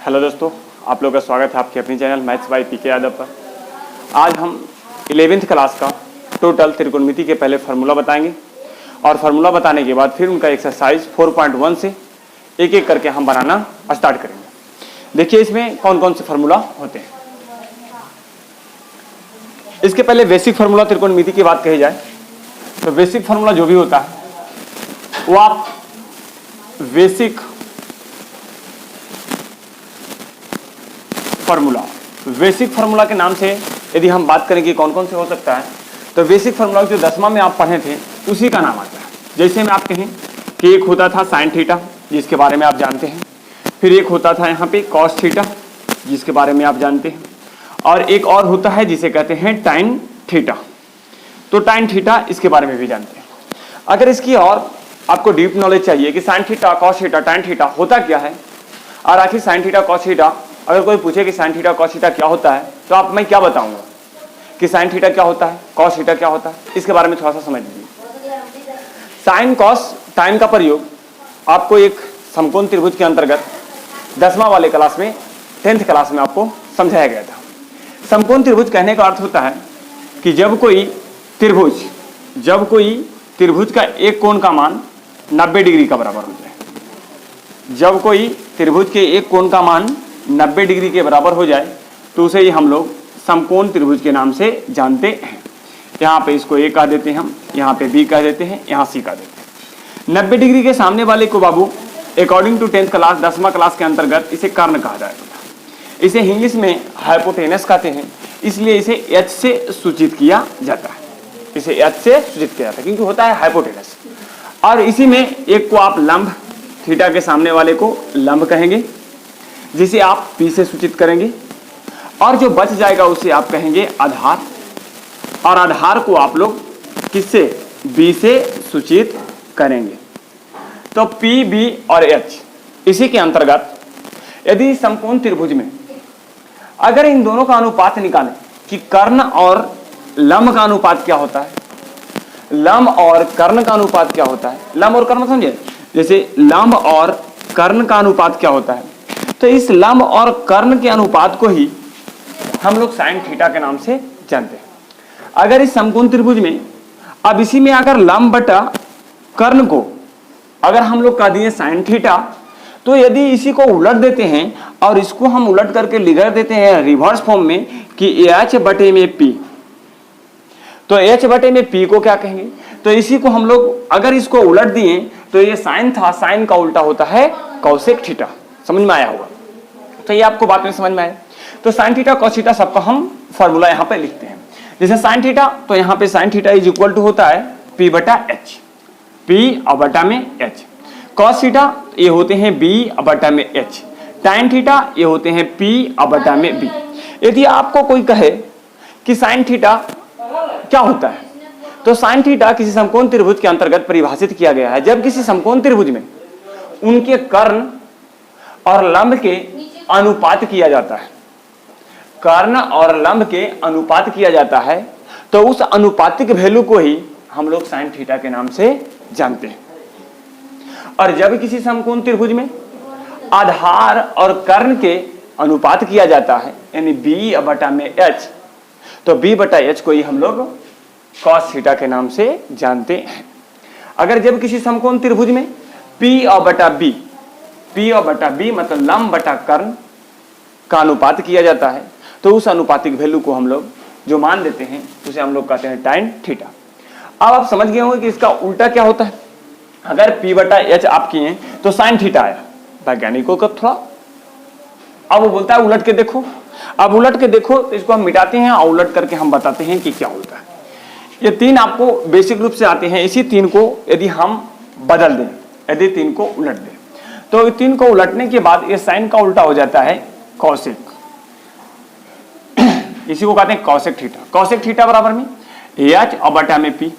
Hello दोस्तों, आप लोगों का स्वागत है आपके अपनी चैनल मैथ्स बाय पीके यादव पर। आज हम 11वीं क्लास का टोटल त्रिकोणमिति के पहले फार्मूला बताएंगे और फार्मूला बताने के बाद फिर उनका एक्सरसाइज 4.1 से एक एक करके हम बनाना स्टार्ट करेंगे। देखिए इसमें कौन कौन से फार्मूला होते हैं। इसके पहले बेसिक फार्मूला त्रिकोणमिति की बात कही जाए तो बेसिक फार्मूला जो भी होता है वो आप बेसिक फार्मूला के नाम से यदि हम बात करें कि कौन कौन से हो सकता है तो बेसिक फार्मूला जो 10वां में आप पढ़े थे उसी का नाम आता है। जैसे मैं आप कहें कि एक होता था साइन थीटा जिसके बारे में आप जानते हैं, फिर एक होता था यहाँ पे कॉस थीटा जिसके बारे में आप जानते हैं, और एक और होता है जिसे कहते हैं टाइन थीटा। तो टाइन थीटा इसके बारे में भी जानते हैं। अगर इसकी और आपको डीप नॉलेज चाहिए कि साइन थीटा कॉस थीटा टाइन थीटा होता क्या है और आखिर साइन थीटा कॉस थीटा, अगर कोई पूछे कि साइन थीटा कॉस थीटा क्या होता है तो आप मैं क्या बताऊंगा कि साइन थीटा क्या होता है, कॉस थीटा क्या होता है, इसके बारे में थोड़ा सा समझ लीजिए। साइन कॉस टाइन का प्रयोग आपको एक समकोण त्रिभुज के अंतर्गत 10वां वाले क्लास में 10th क्लास में आपको समझाया गया था। समकोण त्रिभुज कहने का अर्थ होता है कि जब कोई त्रिभुज का एक कोण का मान 90 डिग्री का बराबर हो जाए, जब कोई त्रिभुज के एक कोण का मान 90 डिग्री के बराबर हो जाए तो उसे ही हम लोग समकोण त्रिभुज के नाम से जानते हैं। यहाँ पे इसको ए कह देते हैं हम, यहाँ पे बी कह देते हैं, यहाँ सी कह देते हैं। 90 डिग्री के सामने वाले को बाबू अकॉर्डिंग टू 10th क्लास 10वां क्लास के अंतर्गत इसे कर्ण कहा जाएगा। इसे इंग्लिश में हाइपोटेनस कहते हैं, इसलिए इसे एच से सूचित किया जाता है। इसे एच से सूचित किया जाता है क्योंकि होता है हाइपोटेनस। और इसी में एक को आप लंब, थीटा के सामने वाले को लंब कहेंगे जिसे आप पी से सूचित करेंगे, और जो बच जाएगा उसे आप कहेंगे आधार, और आधार को आप लोग किससे बी से सूचित करेंगे। तो पी बी और एच इसी के अंतर्गत यदि समकोण त्रिभुज में अगर इन दोनों का अनुपात निकालें कि कर्ण और लंब का अनुपात क्या होता है, लंब और कर्ण का अनुपात क्या होता है, लंब और कर्ण समझे, जैसे लंब और कर्ण का अनुपात क्या होता है, तो इस लंब और कर्ण के अनुपात को ही हम लोग साइन थीटा के नाम से जानते हैं। अगर इस समकोण त्रिभुज में अब इसी में अगर लंब बटा कर्ण को अगर हम लोग कह दिए साइन थीटा, तो यदि इसी को उलट देते हैं और इसको हम उलट करके लिख देते हैं रिवर्स फॉर्म में कि एच बटे में पी, तो एच बटे में पी को क्या कहेंगे, तो इसी को हम लोग अगर इसको उलट दिए तो ये साइन था, साइन का उल्टा होता है कौसेक थीटा। समझ में आया होगा, तो ये आपको बात में समझ में आया। तो साइन थीटा कॉस थीटा सबका हम फॉर्मूला यहाँ पे लिखते हैं। जैसे साइन थीटा, तो यहाँ पे sine theta is equal to होता है पी बटा एच, पी और बटा में एच। कॉस थीटा ये होते हैं बी और बटा में एच। टाइन थीटा ये होते हैं पी और बटा में बी। यदि आपको कोई कहे कि साइन थीटा क्या होता है, तो साइन थीटा किसी समकोण त्रिभुज के अंतर्गत परिभाषित किया गया है। जब किसी समकोण त्रिभुज में उनके कर्ण और लंब के अनुपात किया जाता है, कर्ण और लंब के अनुपात किया जाता है, तो उस अनुपातिक वैल्यू को ही हम लोग साइन थीटा के नाम से जानते हैं। और जब किसी समकोण त्रिभुज में आधार और कर्ण के अनुपात किया जाता है यानी बी बटा में एच, तो बी बटा एच को ही हम लोग कॉस थीटा के नाम से जानते हैं। अगर जब किसी समकोण त्रिभुज में पी और बटा बी मतलब लंब बटा कर्ण का अनुपात किया जाता है, तो उस अनुपातिक वैल्यू को हम लोग जो मान देते हैं उसे हम लोग कहते हैं टाइन थीटा। अब आप समझ गए होंगे कि इसका उल्टा क्या होता है। अगर पी बटा एच आप किए तो साइन थीटा आया, वैज्ञानिकों का थोड़ा, अब वो बोलता है उलट के देखो। अब उलट के देखो तो इसको हम मिटाते हैं और उलट करके हम बताते हैं कि क्या होता है। ये तीन आपको बेसिक रूप से आते हैं। इसी तीन को यदि हम बदल दें, यदि तीन को उलट दें, तो तीन को उलटने के बाद ये साइन का उल्टा हो जाता है कॉसेक। इसी को कहते हैं कॉसेक थीटा। कॉसेक थीटा बराबर में एच और बटा में पी।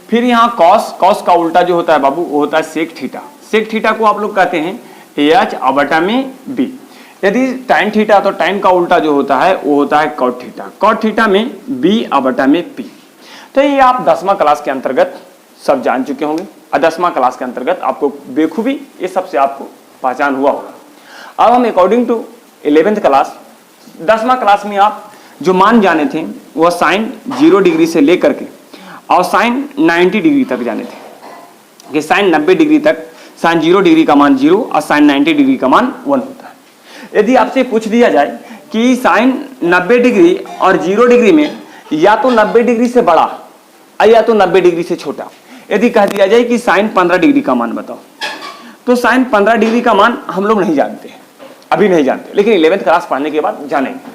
फिर यहाँ कॉस का उल्टा जो होता है बाबू वो होता है सेक थीटा। सेक थीटा को आप लोग कहते हैं एच और बटा में बी। यदि टाइन थीटा, तो टाइन का उल्टा जो होता है वो होता है कॉट थीटा। कॉट थीटा में बी और बटा में पी। तो ये आप 10वां क्लास के अंतर्गत सब जान चुके होंगे और 10वां क्लास के अंतर्गत आपको बेखूबी ये सबसे आपको पहचान हुआ होगा। अब हम अकॉर्डिंग टू 11th क्लास 10वां क्लास में आप जो मान जाने थे वह साइन 0 डिग्री से लेकर के और साइन 90 डिग्री तक जाने थे कि साइन 90 डिग्री तक साइन 0 डिग्री का मान 0 और साइन 90 डिग्री का मान 1 होता है। यदि आपसे पूछ दिया जाए कि साइन 90 डिग्री और 0 डिग्री में या तो 90 डिग्री से बड़ा या तो 90 डिग्री से छोटा, यदि कह दिया जाए कि साइन 15 डिग्री का मान बताओ, तो साइन 15 डिग्री का मान हम लोग नहीं जानते, अभी नहीं जानते, लेकिन 11th क्लास पढ़ने के बाद जानेंगे।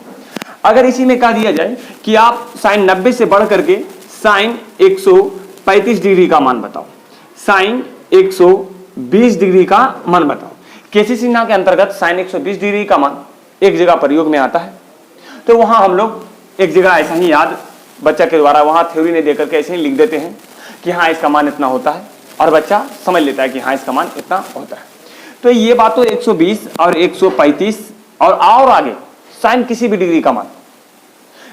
अगर इसी में कह दिया जाए कि आप साइन 90 से बढ़ करके साइन 135 डिग्री का मान बताओ, साइन 120 डिग्री का मान बताओ, केसी सिन्हा के अंतर्गत साइन 120 डिग्री का मान एक जगह प्रयोग में आता है, तो वहां हम लोग एक जगह ऐसा ही याद बच्चा के द्वारा वहां थ्योरी ने देकर के ऐसे ही लिख देते हैं कि हाँ इसका मान इतना होता है और बच्चा समझ लेता है कि हाँ इसका मान इतना होता है। तो ये बात तो 120 और 135 और आगे साइन किसी भी डिग्री का मान,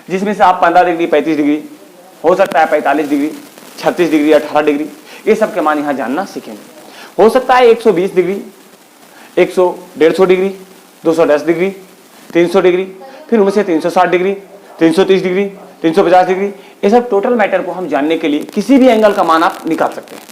जिसमें से आप 15 डिग्री 35 डिग्री हो सकता है, 45 डिग्री 36 डिग्री 18 डिग्री, ये सब के मान यहाँ जानना सीखेंगे। हो सकता है 120 डिग्री 150 डिग्री 210 डिग्री 300 डिग्री, फिर उनमें से 360 डिग्री 330 डिग्री 350 डिग्री, ये सब टोटल मैटर को हम जानने के लिए किसी भी एंगल का मान आप निकाल सकते हैं।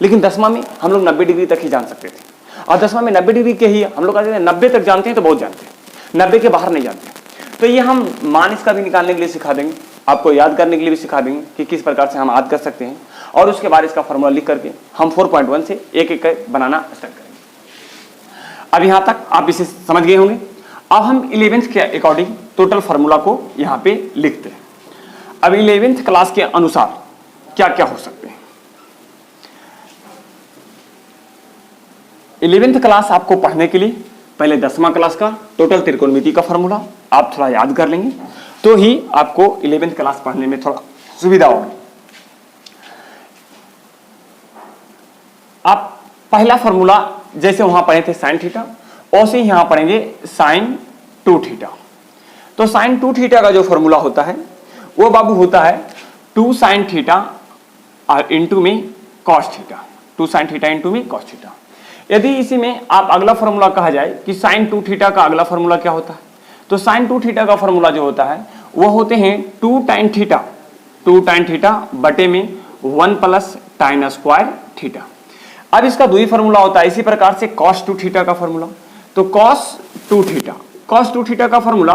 लेकिन 10वां में हम लोग 90 डिग्री तक ही जान सकते थे और 10वां में 90 डिग्री के ही हम लोग कहते हैं 90 तक जानते हैं तो बहुत जानते हैं, 90 के बाहर नहीं जानते। तो ये हम मान इसका भी निकालने के लिए सिखा देंगे, आपको याद करने के लिए भी सिखा देंगे कि किस प्रकार से हम याद कर सकते हैं, और उसके बाद इसका फॉर्मूला लिख करके हम 4.1 से एक एक बनाना स्टार्ट करेंगे। अब यहाँ तक आप इसे समझ गए होंगे। अब हम 11th के अकॉर्डिंग टोटल फार्मूला को यहाँ पे लिखते हैं। अब 11th क्लास के अनुसार क्या क्या हो सकते हैं। 11th क्लास आपको पढ़ने के लिए पहले 10वां क्लास का टोटल त्रिकोणमिति का फार्मूला आप थोड़ा याद कर लेंगे तो ही आपको 11th क्लास पढ़ने में थोड़ा सुविधा होगी। आप पहला फार्मूला जैसे वहां पढ़े थे साइन थीटा, वैसे ही यहां पढ़ेंगे साइन 2 थीटा। तो साइन 2 थीटा का जो फार्मूला होता है वो बाबू होता है 2 साइन थीटा और इंटू में cos theta, 2 sine theta into में कॉस थीटा। यदि इसी में आप अगला फार्मूला कहा जाए कि साइन 2 थीटा का अगला फार्मूला क्या होता है, तो साइन 2 थीटा का फार्मूला जो होता है वो होते हैं 2 टाइन थीटा बटे में 1 प्लस टाइन स्क्वायर थीटा। अब इसका दूसरी फार्मूला होता है इसी प्रकार से cos 2 थीटा का फार्मूला, तो cos 2 थीटा का फार्मूला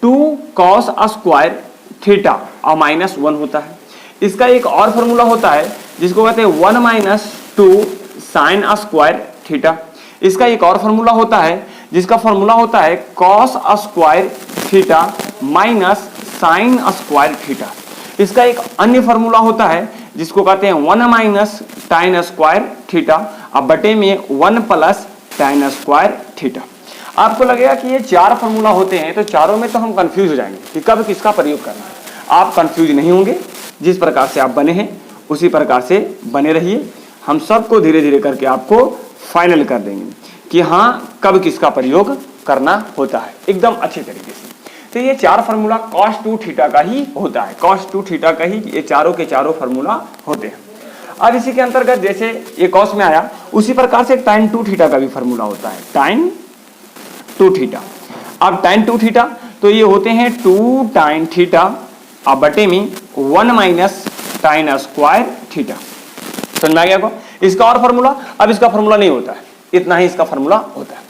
2 cos स्क्वायर थीटा और -1 होता है। इसका एक और फार्मूला होता है जिसको कहते हैं 1 माइनस 2 साइन स्क्वायर थीटा। इसका एक और फार्मूला होता है जिसका फार्मूला होता है cos square theta minus sine square theta. इसका एक अन्य फार्मूला होता है जिसको कहते हैं 1 माइनस टाइन स्क्वायर थीटा और बटे में 1 प्लस टाइन स्क्वायर थीटा। आपको लगेगा कि ये 4 फार्मूला होते हैं तो चारों में तो हम कंफ्यूज हो जाएंगे कि कब किसका प्रयोग करना है। आप कंफ्यूज नहीं होंगे, जिस प्रकार से आप बने हैं उसी प्रकार से बने रहिए। हम सबको धीरे धीरे करके आपको फाइनल कर देंगे कि हाँ कब किसका प्रयोग करना होता है एकदम अच्छे तरीके से। तो ये 4 फार्मूला cos 2 थीटा का ही होता है, cos 2 थीटा का ही ये चारों के चारों फार्मूला होते हैं। अब इसी के अंतर्गत जैसे ये cos में आया उसी प्रकार से tan 2 थीटा का भी फार्मूला होता है, tan 2 थीटा। अब tan 2 थीटा तो ये होते हैं 2 tan थीटा अब बटे में 1 माइनस टाइन स्क्वायर थीटा। समझ में आ गया को? इसका और फार्मूला, अब इसका फार्मूला नहीं होता है, इतना ही इसका फार्मूला होता है।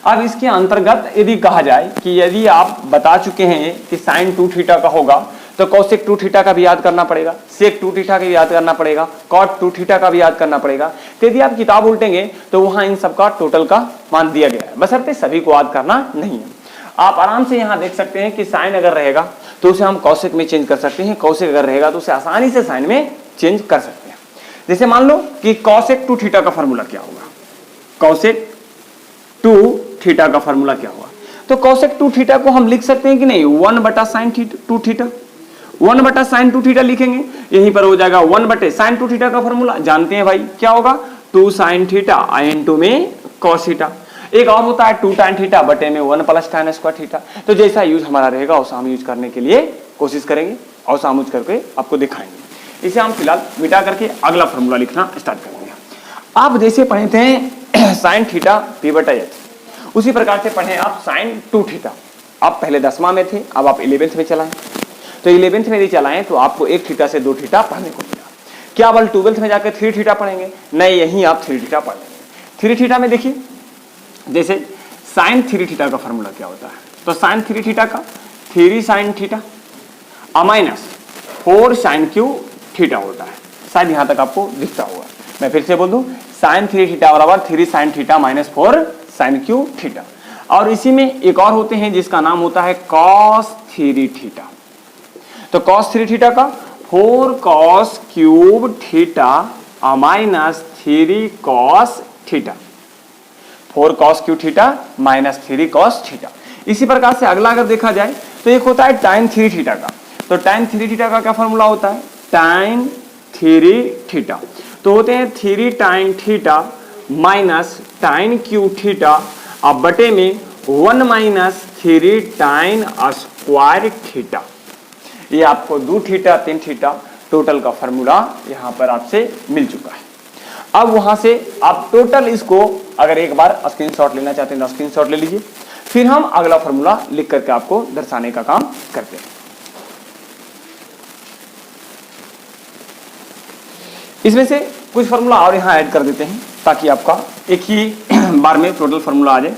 अब इसके अंतर्गत यदि कहा जाए कि यदि आप बता चुके हैं कि साइन 2 थीटा का होगा तो कोसेक 2 थीटा का भी याद करना पड़ेगा, सेक 2 थीटा का भी याद करना पड़ेगा, कॉट 2 थीटा का भी याद करना पड़ेगा। तो यदि आप किताब उल्टेंगे तो वहां इन सबका टोटल का मान दिया गया है, बशर्ते सभी को याद करना नहीं है। आप आराम से यहाँ देख सकते हैं कि साइन अगर रहेगा तो उसे हम कौशिक में चेंज कर सकते हैं, कौशिक अगर रहेगा तो उसे आसानी से साइन में चेंज कर सकते हैं। जैसे मान लो कि कौशिक 2 थीटा का फॉर्मूला क्या होगा, कौशिक 2 थीटा का फॉर्मूला क्या होगा, तो कौशिक 2 थीटा को हम लिख सकते हैं कि नहीं 1 बटा साइन 2 थीटा, 1 बटा साइन 2 थीटा लिखेंगे, यहीं पर हो जाएगा 1 बटे साइन 2 थीटा का फॉर्मूला जानते हैं भाई क्या होगा 2 साइन थीटा इनटू में कॉस थीटा। एक और होता है 2 tan थीटा बटे में 1 प्लस tan स्क्वायर थीटा। तो जैसा यूज हमारा रहेगा वैसा हम यूज करने के लिए कोशिश करेंगे और वैसा हम यूज करके आपको दिखाएंगे। इसे हम फिलहाल मिटा करके अगला फॉर्मूला लिखना स्टार्ट करेंगे। आप जैसे पढ़े थे साइन थीटा p बटा h, उसी प्रकार से पढ़ें आप साइन 2 थीटा। आप पहले 10वां में थे, अब आप 11th में चलाएं, तो 11th में यदि चलाएं तो आपको 1 थीटा से 2 थीटा पढ़ने को मिला। क्या आप 12th में जाकर 3 थीटा पढ़ेंगे? नहीं, यहीं आप 3 थीटा पढ़ लेंगे। 3 थीटा में देखिए, जैसे साइन 3 थीटा का फॉर्मूला क्या होता है, तो साइन 3 थीटा का 3 sine theta minus 4 sine cube theta होता है। शायद यहां तक आपको दिखता होगा। मैं फिर से बोल दूं, साइन 3 थीटा बराबर 3 sine theta minus 4 sine cube theta. और इसी में एक और होते हैं जिसका नाम होता है कॉस 3 थीटा। तो कॉस 3 थीटा का 4 cos cube theta minus 3 cos theta, 4 cos cube theta minus 3 cos theta. इसी प्रकार से अगला अगर देखा जाए तो एक होता है टाइन 3 थीटा का। तो टाइन 3 थीटा का क्या फॉर्मूला होता है? टाइन 3 थीटा। तो होते हैं 3 टाइन थीटा माइनस टाइन क्यूब थीटा अब बटे में 1 माइनस 3 टाइन स्क्वायर थीटा। ये आपको 2 थीटा 3 थीटा टोटल का फॉर्मूला यहां पर आपसे मिल चुका है। अब वहां से आप टोटल इसको अगर एक बार स्क्रीनशॉट लेना चाहते हैं तो स्क्रीनशॉट ले लीजिए, फिर हम अगला फॉर्मूला लिख करके आपको दर्शाने का काम करते हैं। इसमें से कुछ फॉर्मूला और यहां ऐड कर देते हैं ताकि आपका एक ही बार में टोटल फॉर्मूला आ जाए।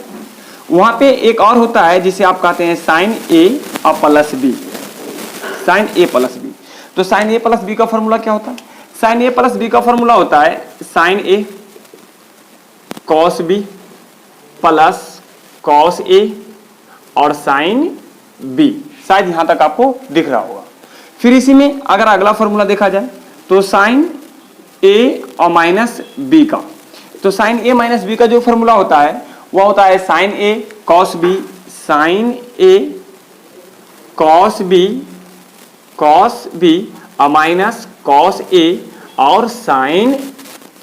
वहां पे एक और होता है जिसे आप कहते हैं साइन ए प्लस बी, साइन ए प्लस बी। तो साइन ए प्लस बी का फॉर्मूला क्या होता है? साइन ए प्लस बी का फॉर्मूला होता है sign A cos B plus cos A और साइन बी। शायद यहां तक आपको दिख रहा होगा। फिर इसी में अगर अगला फॉर्मूला देखा जाए तो साइन ए और माइनस बी का, तो साइन ए माइनस बी का जो फॉर्मूला होता है वह होता है साइन ए कॉस बी, साइन ए कॉस बी और माइनस कॉस ए और साइन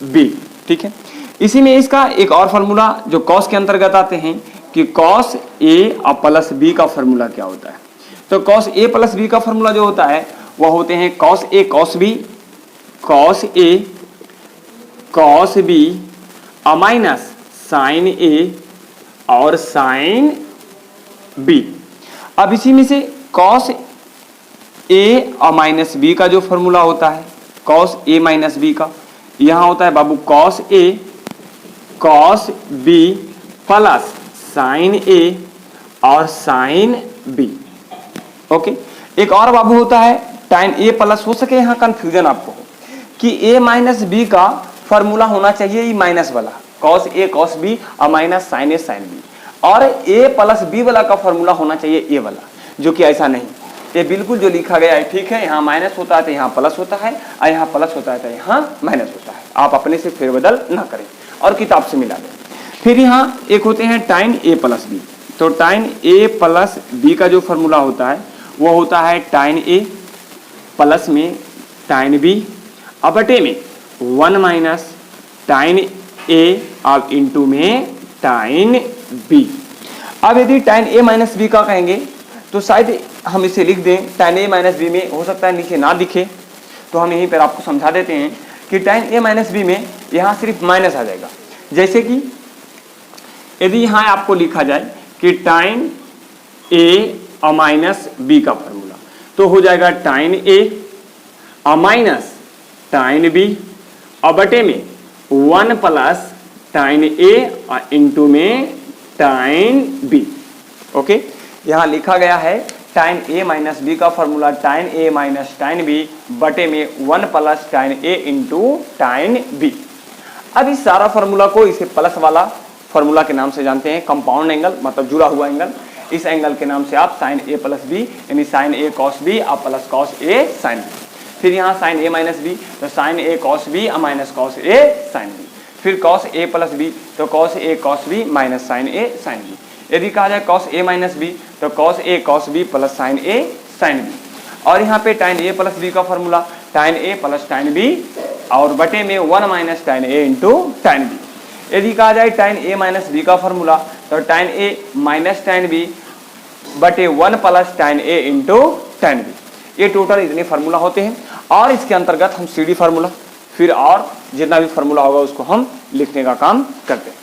बी। ठीक है। इसी में इसका एक और फॉर्मूला जो कॉस के अंतर्गत आते हैं कि कॉस ए और प्लस बी का फॉर्मूला क्या होता है। तो कॉस ए प्लस बी का फॉर्मूला जो होता है वह होते हैं cos A cos B, cos A cos B और माइनस साइन ए और साइन बी। अब इसी में से कॉस ए और माइनस बी का जो फॉर्मूला होता है कॉस ए माइनस बी का, यहां होता है बाबू cos A cos B plus sign ए और साइन बी। ओके। एक और बाबू होता है टाइन ए प्लस, हो सके यहां कंफ्यूजन आपको हो कि ए माइनस बी का फॉर्मूला होना चाहिए ई माइनस वाला कॉस ए कॉस बी और माइनस साइन ए साइन बी, और ए प्लस बी वाला का फॉर्मूला होना चाहिए ए वाला, जो कि ऐसा नहीं। ये बिल्कुल जो लिखा गया है ठीक है, यहाँ माइनस होता है तो यहाँ प्लस होता है और यहाँ प्लस होता है तो यहाँ माइनस होता है। आप अपने से फेरबदल ना करें और किताब से मिला दें। फिर यहाँ एक होते हैं टाइन ए प्लस बी। तो टाइन ए प्लस बी का जो फॉर्मूला होता है वो होता है टाइन ए प्लस में टाइन बी और बटे में 1 माइनस टाइन ए और इंटू में टाइन बी। अब यदि टाइन ए माइनस बी का कहेंगे तो शायद हम इसे लिख दें टाइन ए माइनस बी में, हो सकता है नीचे ना दिखे तो हम यहीं पर आपको समझा देते हैं कि टाइन ए माइनस बी में यहाँ सिर्फ माइनस आ जाएगा। जैसे कि यदि यहाँ आपको लिखा जाए कि टाइन ए और माइनस बी का फॉर्मूला, तो हो जाएगा टाइन ए और माइनस टाइन बी और बटे में 1 प्लस टाइन ए और इंटू में टाइन बी। ओके। यहाँ लिखा गया है टाइन ए माइनस बी का फॉर्मूला टाइन ए माइनस टाइन बी बटे में 1 प्लस टाइन ए इंटू टाइन बी। अब इस सारा फॉर्मूला को इसे प्लस वाला फॉर्मूला के नाम से जानते हैं, कंपाउंड एंगल मतलब जुड़ा हुआ एंगल। इस एंगल के नाम से आप साइन ए प्लस बी यानी साइन ए कॉस बी और plus cos A sine B. फिर यहाँ साइन ए माइनस बी तो साइन ए कॉस बी और minus cos A sine B. फिर कॉस ए प्लस बी तो cos A cos B minus sign A sine B. यदि कहा जाए कॉस ए माइनस बी तो cos A cos B plus sign A sine B. और यहाँ पे टाइन ए प्लस बी का फॉर्मूला टाइन ए प्लस टाइन बी और बटे में 1 माइनस टाइन ए इंटू टाइन बी। यदि कहा जाए टाइन ए माइनस बी का फॉर्मूला तो टाइन ए माइनस टाइन बी बटे 1 प्लस टाइन ए इंटू टाइन बी। ये टोटल इतने फार्मूला होते हैं और इसके अंतर्गत हम सी डी फार्मूला फिर और जितना भी फार्मूला होगा उसको हम लिखने का काम करते हैं।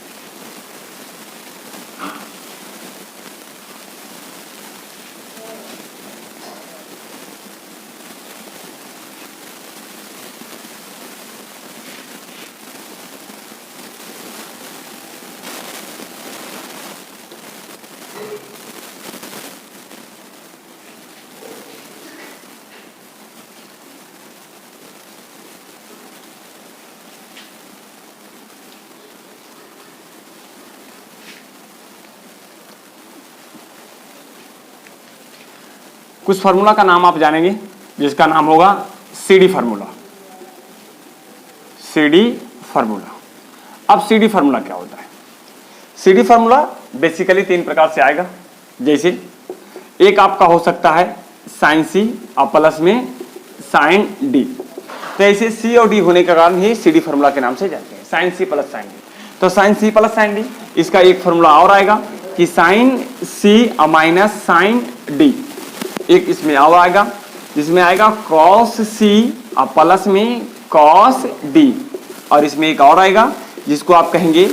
कुछ फार्मूला का नाम आप जानेंगे जिसका नाम होगा CD फार्मूला। CD formula. अब CD फार्मूला क्या होता है? CD फार्मूला बेसिकली 3 प्रकार से आएगा। जैसे एक आपका हो सकता है साइन C और प्लस में साइन D। तो ऐसे C और D होने के कारण ही CD फार्मूला के नाम से जानते हैं, sine C plus sine D। तो sine C plus sine D, इसका एक फार्मूला और आएगा कि साइन C और माइनस साइन D। एक इसमें और आएगा जिसमें आएगा कॉस C और प्लस में कॉस D। और इसमें एक और आएगा जिसको आप कहेंगे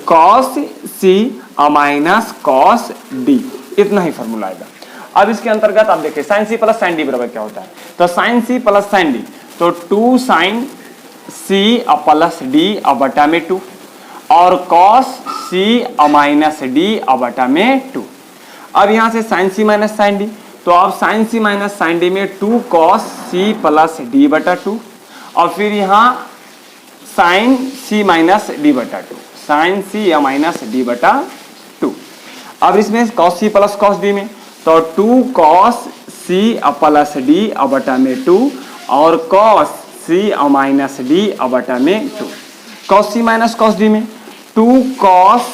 कॉस C और माइनस कॉस D। इतना ही फॉर्मूला आएगा। अब इसके अंतर्गत आप देखिए sine C plus sine D बराबर क्या होता है? तो sine C plus sine D, तो 2 साइन C और प्लस D और बटा में 2 और कॉस C और माइनस D और बटा में 2। अब यहां से sine C minus sine D, तो आप sine C minus sine D में 2 कॉस C प्लस D बटा 2 और फिर यहाँ साइन C माइनस D बटा 2, साइन C या माइनस D बटा 2। अब इसमें cos C plus cos D में तो 2 कॉस C प्लस D और बटा में 2 और कॉस C और माइनस D और बटा में 2। Cos C minus cos D में 2 कॉस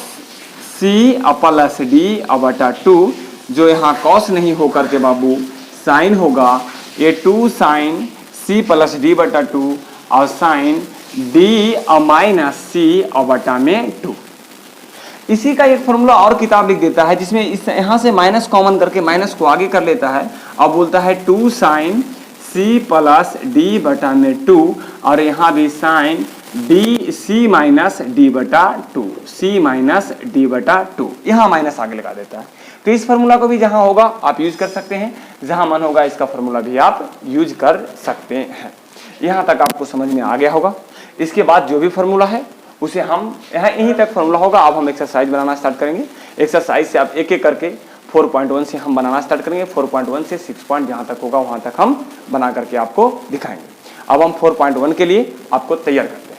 C प्लस D और बटा 2, जो यहाँ कॉस नहीं होकर के बाबू साइन होगा, ये 2 साइन C प्लस D बटा 2 और साइन D और माइनस C और बटा में 2। इसी का एक फॉर्मूला और किताब लिख देता है जिसमें इस यहाँ से माइनस कॉमन करके माइनस को आगे कर लेता है और बोलता है 2 साइन C प्लस D बटा में 2 और यहाँ भी साइन C माइनस D बटा 2, C माइनस D बटा 2, यहाँ माइनस आगे लगा देता है। तो इस फार्मूला को भी जहां होगा आप यूज कर सकते हैं, जहां मन होगा इसका फार्मूला भी आप यूज कर सकते हैं। यहां तक आपको समझ में आ गया होगा। इसके बाद जो भी फार्मूला है उसे हम यहीं तक फार्मूला होगा। अब हम एक्सरसाइज बनाना स्टार्ट करेंगे। एक्सरसाइज से आप एक एक करके 4.1 से हम बनाना स्टार्ट करेंगे। 4.1 से 6 पॉइंट जहां तक होगा वहां तक हम बना करके आपको दिखाएंगे। अब हम 4.1 के लिए आपको तैयार करते हैं।